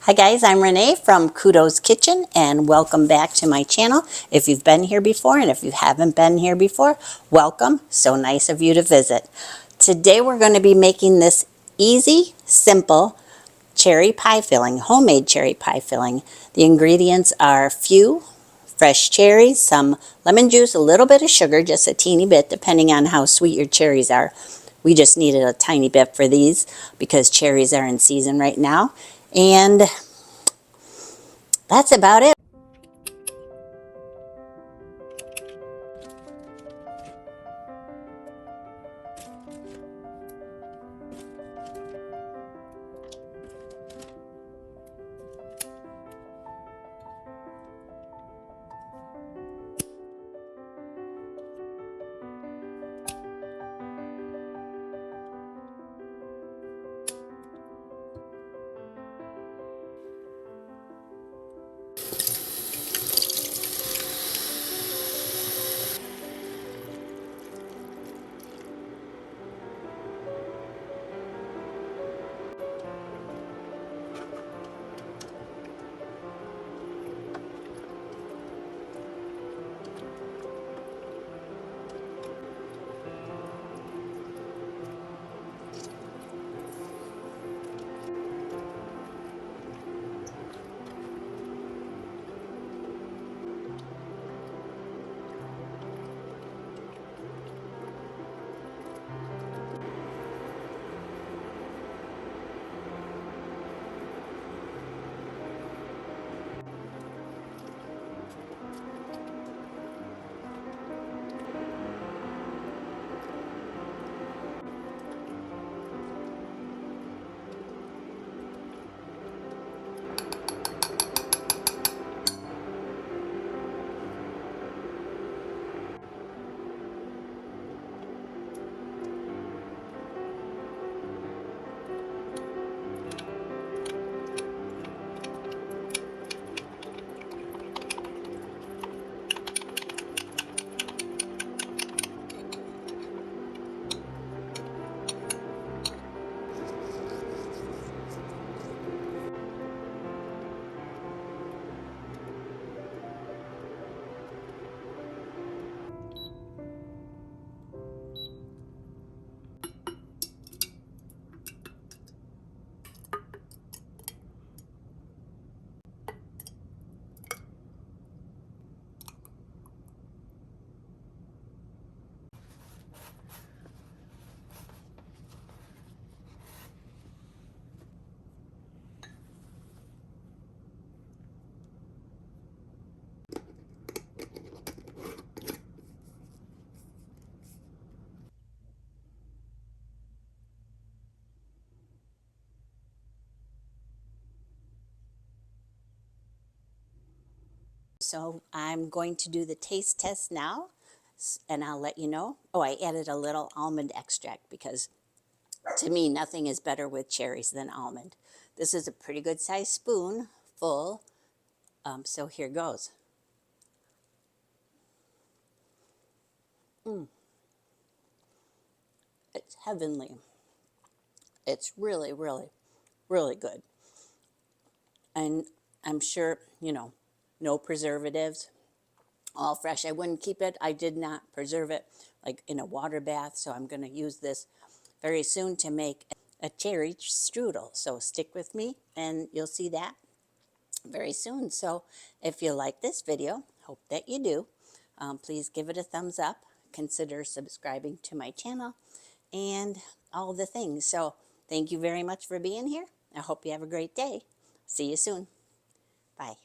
Hi guys, I'm Renee from Kudos Kitchen and welcome back to my channel. If you've been here before and if you haven't been here before, welcome. So nice of you to visit. Today we're going to be making this easy, simple cherry pie filling, homemade cherry pie filling. The ingredients are few fresh cherries, some lemon juice, a little bit of sugar, just a teeny bit depending on how sweet your cherries are. We just needed a tiny bit for these because cherries are in season right now. And that's about it. So I'm going to do the taste test now and I'll let you know. Oh, I added a little almond extract because to me nothing is better with cherries than almond. This is a pretty good sized spoon full. So here goes. It's heavenly. It's really, really, really good. And I'm sure, no preservatives, all fresh. I wouldn't keep it. I did not preserve it like in a water bath. So I'm going to use this very soon to make a cherry strudel. So stick with me and you'll see that very soon. So if you like this video, hope that you do, please give it a thumbs up. Consider subscribing to my channel and all the things. So thank you very much for being here. I hope you have a great day. See you soon. Bye.